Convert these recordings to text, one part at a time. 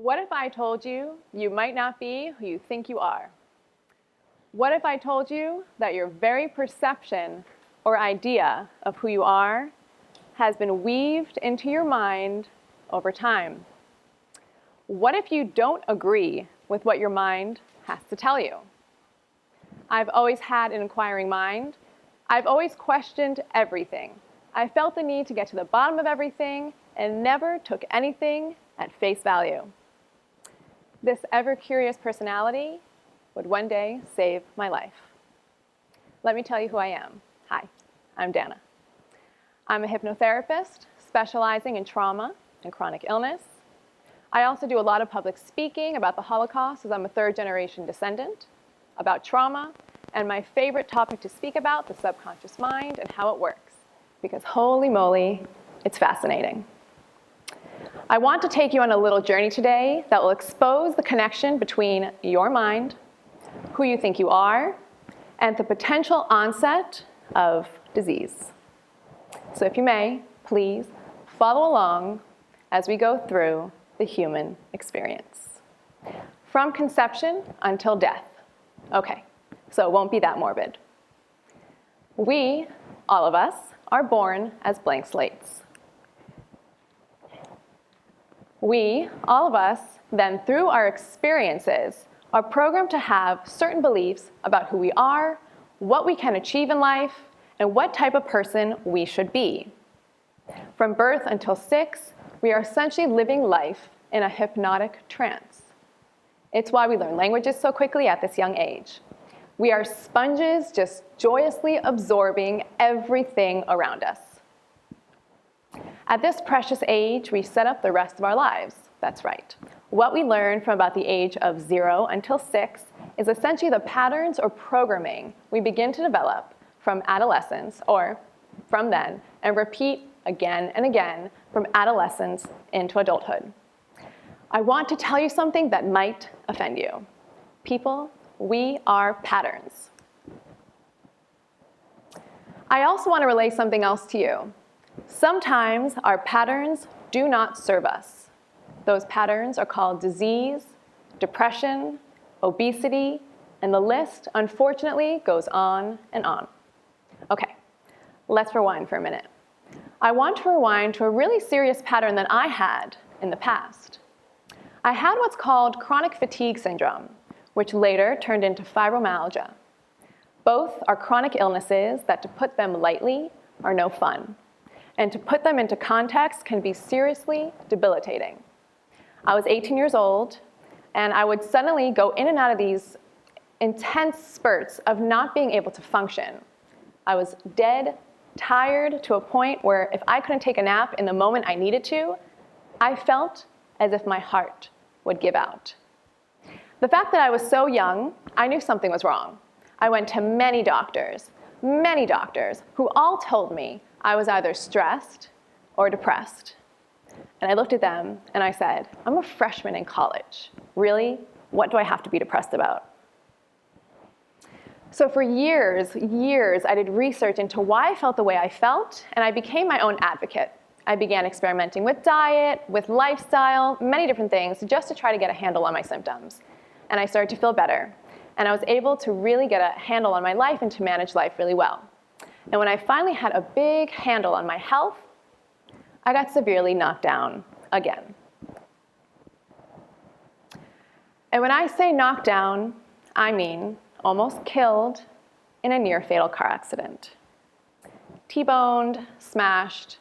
What if I told you you might not be who you think you are? What if I told you that your very perception or idea of who you are has been weaved into your mind over time? What if you don't agree with what your mind has to tell you? I've always had an inquiring mind. I've always questioned everything. I felt the need to get to the bottom of everything and never took anything at face value. This ever-curious personality would one day save my life. Let me tell you who I am. Hi, I'm Danna. I'm a hypnotherapist specializing in trauma and chronic illness. I also do a lot of public speaking about the Holocaust, as I'm a third-generation descendant, about trauma, and my favorite topic to speak about, the subconscious mind and how it works, because holy moly, it's fascinating. I want to take you on a little journey today that will expose the connection between your mind, who you think you are, and the potential onset of disease. So if you may, please follow along as we go through the human experience. From conception until death. Okay, so it won't be that morbid. We, all of us, are born as blank slates. We, all of us, then through our experiences, are programmed to have certain beliefs about who we are, what we can achieve in life, and what type of person we should be. From birth until 6, we are essentially living life in a hypnotic trance. It's why we learn languages so quickly at this young age. We are sponges just joyously absorbing everything around us. At this precious age, we set up the rest of our lives. That's right. What we learn from about the age of 0 until 6 is essentially the patterns or programming we begin to develop from adolescence or from then and repeat again and again from adolescence into adulthood. I want to tell you something that might offend you. People, we are patterns. I also want to relay something else to you. Sometimes our patterns do not serve us. Those patterns are called disease, depression, obesity, and the list, unfortunately, goes on and on. Okay, let's rewind for a minute. I want to rewind to a really serious pattern that I had in the past. I had what's called chronic fatigue syndrome, which later turned into fibromyalgia. Both are chronic illnesses that, to put them lightly, are no fun. And to put them into context can be seriously debilitating. I was 18 years old, and I would suddenly go in and out of these intense spurts of not being able to function. I was dead tired to a point where if I couldn't take a nap in the moment I needed to, I felt as if my heart would give out. The fact that I was so young, I knew something was wrong. I went to many doctors, who all told me I was either stressed or depressed. And I looked at them and I said, I'm a freshman in college. Really? What do I have to be depressed about? So for years, I did research into why I felt the way I felt, and I became my own advocate. I began experimenting with diet, with lifestyle, many different things, just to try to get a handle on my symptoms. And I started to feel better. And I was able to really get a handle on my life and to manage life really well. And when I finally had a big handle on my health, I got severely knocked down again. And when I say knocked down, I mean almost killed in a near-fatal car accident. T-boned, smashed,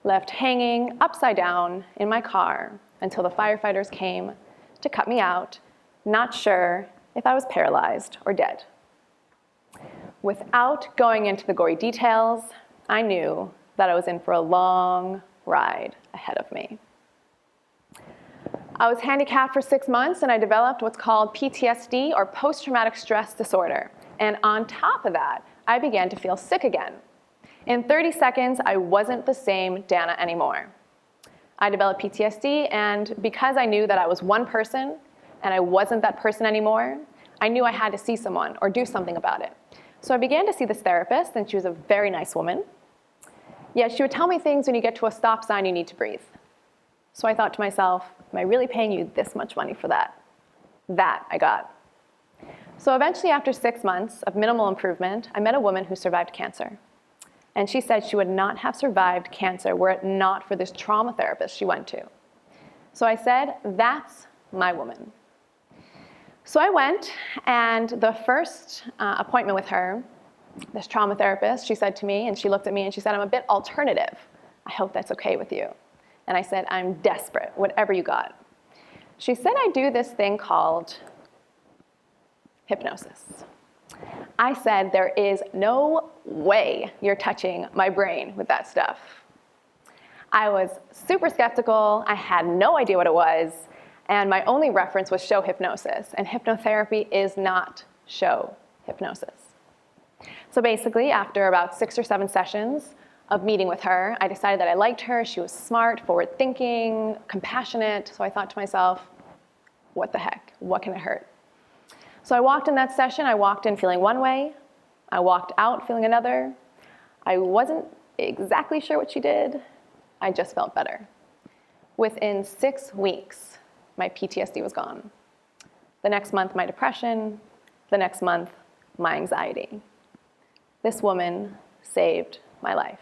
left hanging upside down in my car until the firefighters came to cut me out, not sure if I was paralyzed or dead. Without going into the gory details, I knew that I was in for a long ride ahead of me. I was handicapped for 6 months and I developed what's called PTSD or post-traumatic stress disorder. And on top of that, I began to feel sick again. In 30 seconds, I wasn't the same Danna anymore. I developed PTSD, and because I knew that I was one person and I wasn't that person anymore, I knew I had to see someone or do something about it. So I began to see this therapist, and she was a very nice woman. Yet she would tell me things: when you get to a stop sign, you need to breathe. So I thought to myself, am I really paying you this much money for that? That I got. So eventually, after 6 months of minimal improvement, I met a woman who survived cancer. And she said she would not have survived cancer were it not for this trauma therapist she went to. So I said, that's my woman. So I went, and the first appointment with her, this trauma therapist, she said to me, and she looked at me and she said, I'm a bit alternative. I hope that's okay with you. And I said, I'm desperate, whatever you got. She said I do this thing called hypnosis. I said, there is no way you're touching my brain with that stuff. I was super skeptical. I had no idea what it was. And my only reference was show hypnosis. And hypnotherapy is not show hypnosis. So basically, after about 6 or 7 sessions of meeting with her, I decided that I liked her. She was smart, forward-thinking, compassionate. So I thought to myself, what the heck? What can it hurt? So I walked in that session. I walked in feeling one way. I walked out feeling another. I wasn't exactly sure what she did. I just felt better. Within 6 weeks, my PTSD was gone. The next month, my depression. The next month, my anxiety. This woman saved my life.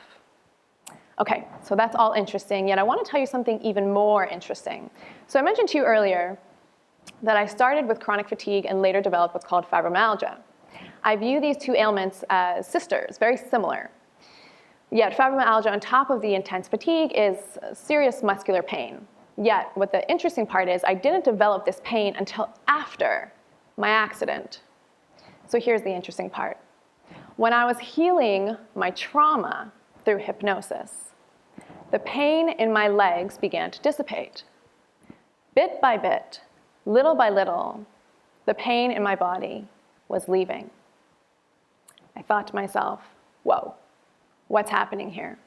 Okay, so that's all interesting, yet I want to tell you something even more interesting. So I mentioned to you earlier that I started with chronic fatigue and later developed what's called fibromyalgia. I view these two ailments as sisters, very similar. Yet fibromyalgia on top of the intense fatigue is serious muscular pain. Yet what the interesting part is, I didn't develop this pain until after my accident. So here's the interesting part. When I was healing my trauma through hypnosis, the pain in my legs began to dissipate. Bit by bit, little by little, the pain in my body was leaving. I thought to myself, whoa, what's happening here?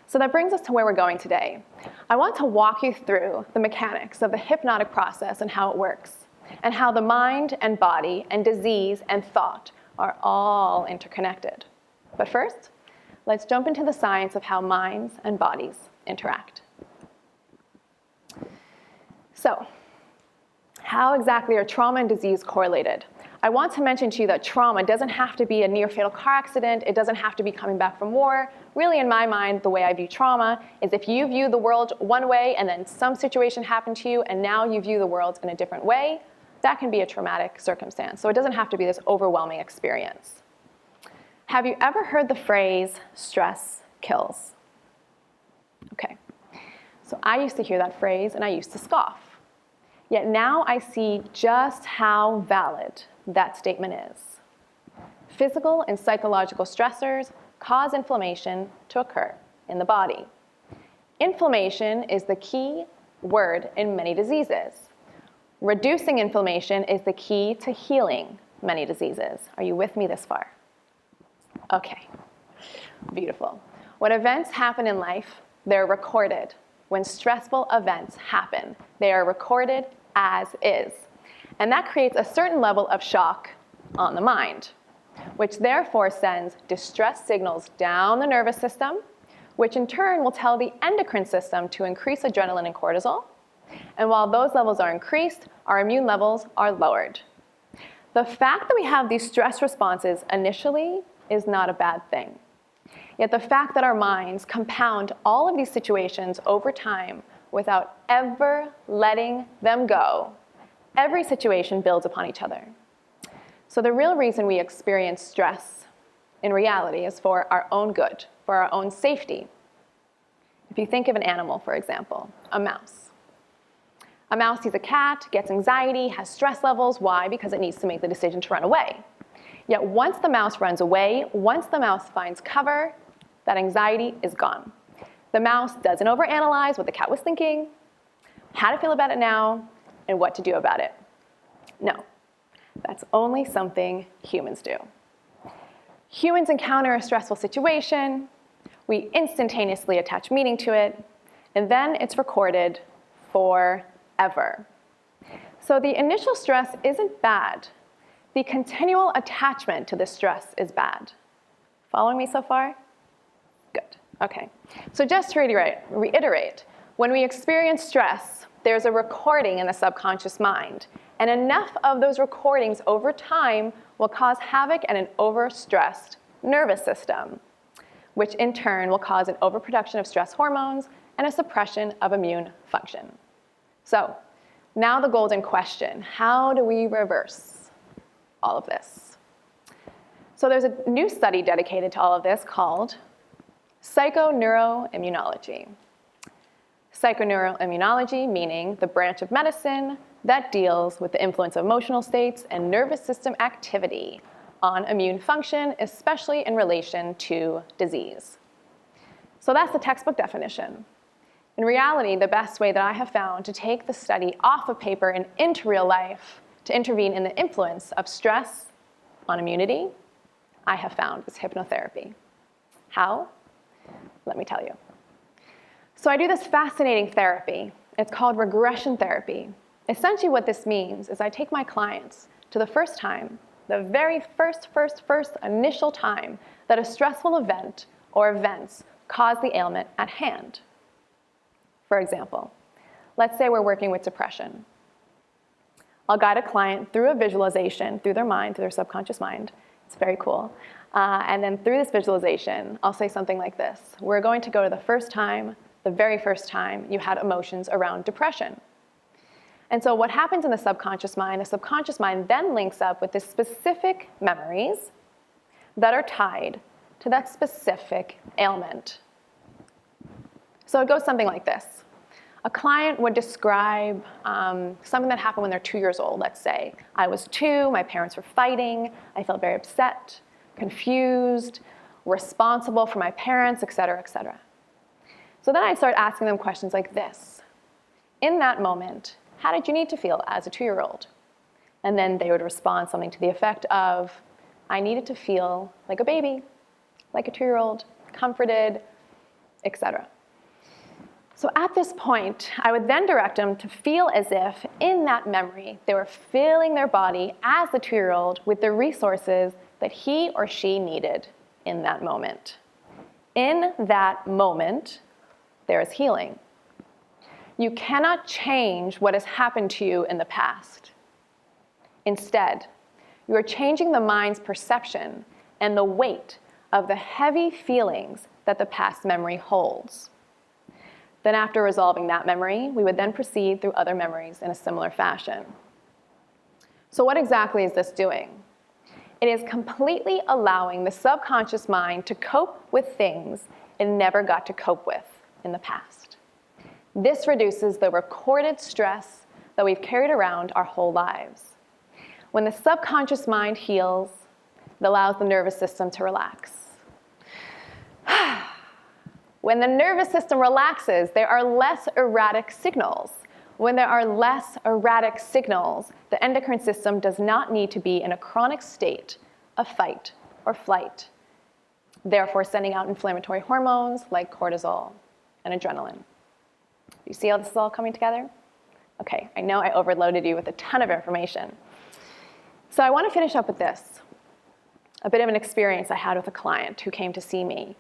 So that brings us to where we're going today. I want to walk you through the mechanics of the hypnotic process and how it works, and how the mind and body and disease and thought are all interconnected. But first, let's jump into the science of how minds and bodies interact. So, how exactly are trauma and disease correlated? I want to mention to you that trauma doesn't have to be a near-fatal car accident. It doesn't have to be coming back from war. Really, in my mind, the way I view trauma is if you view the world one way and then some situation happened to you and now you view the world in a different way, that can be a traumatic circumstance. So it doesn't have to be this overwhelming experience. Have you ever heard the phrase, stress kills? Okay, so I used to hear that phrase and I used to scoff. Yet now I see just how valid that statement is. Physical and psychological stressors cause inflammation to occur in the body. Inflammation is the key word in many diseases. Reducing inflammation is the key to healing many diseases. Are you with me this far? Okay, beautiful. When events happen in life, they're recorded. When stressful events happen, they are recorded as is. And that creates a certain level of shock on the mind, which therefore sends distress signals down the nervous system, which in turn will tell the endocrine system to increase adrenaline and cortisol. And while those levels are increased, our immune levels are lowered. The fact that we have these stress responses initially is not a bad thing. Yet the fact that our minds compound all of these situations over time without ever letting them go, every situation builds upon each other. So the real reason we experience stress in reality is for our own good, for our own safety. If you think of an animal, for example, a mouse. A mouse sees a cat, gets anxiety, has stress levels. Why? Because it needs to make the decision to run away. Yet once the mouse runs away, once the mouse finds cover, that anxiety is gone. The mouse doesn't overanalyze what the cat was thinking, how to feel about it now, and what to do about it. No, that's only something humans do. Humans encounter a stressful situation, we instantaneously attach meaning to it, and then it's recorded forever. So the initial stress isn't bad. The continual attachment to the stress is bad. Following me so far? Good. Okay. So just to reiterate, When we experience stress, there's a recording in the subconscious mind, and enough of those recordings over time will cause havoc in an overstressed nervous system, which in turn will cause an overproduction of stress hormones and a suppression of immune function. So, now the golden question: how do we reverse all of this? So there's a new study dedicated to all of this called psychoneuroimmunology. Psychoneuroimmunology meaning the branch of medicine that deals with the influence of emotional states and nervous system activity on immune function, especially in relation to disease. So that's the textbook definition. In reality, the best way that I have found to take the study off of paper and into real life to intervene in the influence of stress on immunity, I have found is hypnotherapy. How? Let me tell you. So I do this fascinating therapy. It's called regression therapy. Essentially what this means is I take my clients to the first time, the very first initial time that a stressful event or events cause the ailment at hand. For example, let's say we're working with depression. I'll guide a client through a visualization, through their mind, through their subconscious mind. It's very cool. And then through this visualization, I'll say something like this: we're going to go to the very first time you had emotions around depression. And so what happens in the subconscious mind then links up with the specific memories that are tied to that specific ailment. So it goes something like this. A client would describe something that happened when they're 2 years old, let's say. I was 2, my parents were fighting, I felt very upset, confused, responsible for my parents, et cetera, et cetera. So then I'd start asking them questions like this. In that moment, how did you need to feel as a 2-year-old? And then they would respond something to the effect of, I needed to feel like a baby, like a 2-year-old, comforted, etc. So at this point, I would then direct them to feel as if in that memory, they were filling their body as the 2-year-old with the resources that he or she needed in that moment. In that moment, there is healing. You cannot change what has happened to you in the past. Instead, you are changing the mind's perception and the weight of the heavy feelings that the past memory holds. Then after resolving that memory, we would then proceed through other memories in a similar fashion. So what exactly is this doing? It is completely allowing the subconscious mind to cope with things it never got to cope with in the past. This reduces the recorded stress that we've carried around our whole lives. When the subconscious mind heals, it allows the nervous system to relax. When the nervous system relaxes, there are less erratic signals. When there are less erratic signals, the endocrine system does not need to be in a chronic state of fight or flight, therefore sending out inflammatory hormones like cortisol and adrenaline. You see how this is all coming together? Okay, I know I overloaded you with a ton of information. So I want to finish up with this, a bit of an experience I had with a client who came to see me.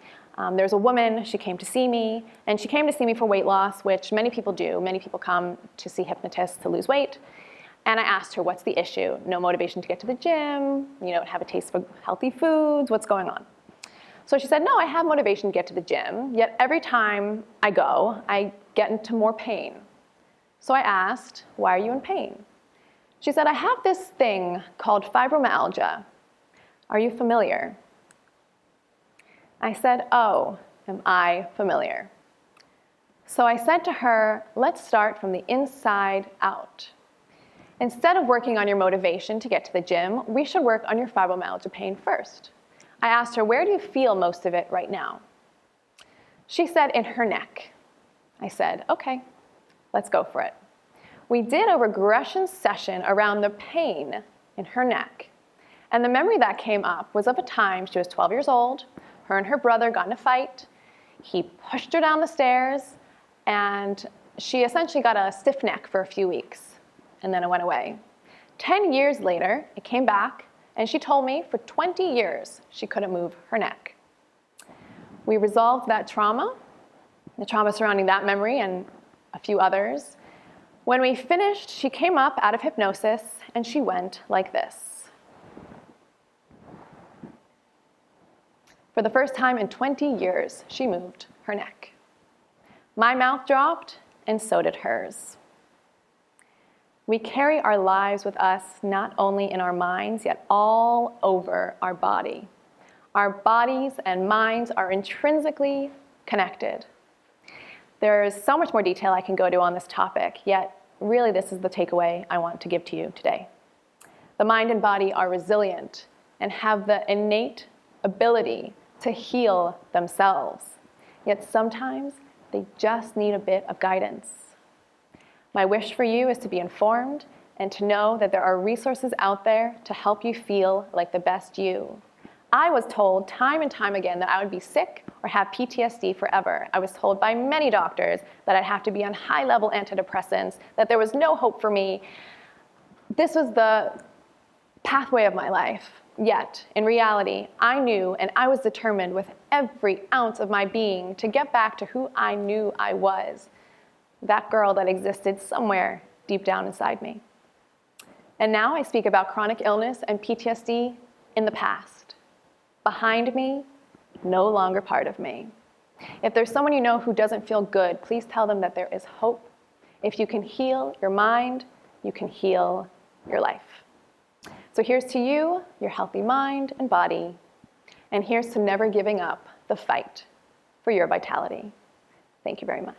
There's a woman, she came to see me, and she came to see me for weight loss, which many people do. Many people come to see hypnotists to lose weight. And I asked her, what's the issue? No motivation to get to the gym, have a taste for healthy foods, what's going on? So she said, no, I have motivation to get to the gym, yet every time I go, I get into more pain. So I asked, why are you in pain? She said, I have this thing called fibromyalgia. Are you familiar? I said, oh, am I familiar? So I said to her, let's start from the inside out. Instead of working on your motivation to get to the gym, we should work on your fibromyalgia pain first. I asked her, where do you feel most of it right now? She said, in her neck. I said, okay, let's go for it. We did a regression session around the pain in her neck. And the memory that came up was of a time she was 12 years old. Her and her brother got in a fight. He pushed her down the stairs, and she essentially got a stiff neck for a few weeks, and then it went away. 10 years later, it came back, and she told me for 20 years she couldn't move her neck. We resolved that trauma, the trauma surrounding that memory, and a few others. When we finished, she came up out of hypnosis and she went like this. For the first time in 20 years, she moved her neck. My mouth dropped, and so did hers. We carry our lives with us not only in our minds, yet all over our body. Our bodies and minds are intrinsically connected. There's so much more detail I can go to on this topic, yet really this is the takeaway I want to give to you today. The mind and body are resilient and have the innate ability to heal themselves, yet sometimes they just need a bit of guidance. My wish for you is to be informed and to know that there are resources out there to help you feel like the best you. I was told time and time again that I would be sick or have PTSD forever. I was told by many doctors that I'd have to be on high-level antidepressants, that there was no hope for me. This was the pathway of my life. Yet, in reality, I knew and I was determined with every ounce of my being to get back to who I knew I was, that girl that existed somewhere deep down inside me. And now I speak about chronic illness and PTSD in the past. Behind me, no longer part of me. If there's someone you know who doesn't feel good, please tell them that there is hope. If you can heal your mind, you can heal your life. So here's to you, your healthy mind and body, and here's to never giving up the fight for your vitality. Thank you very much.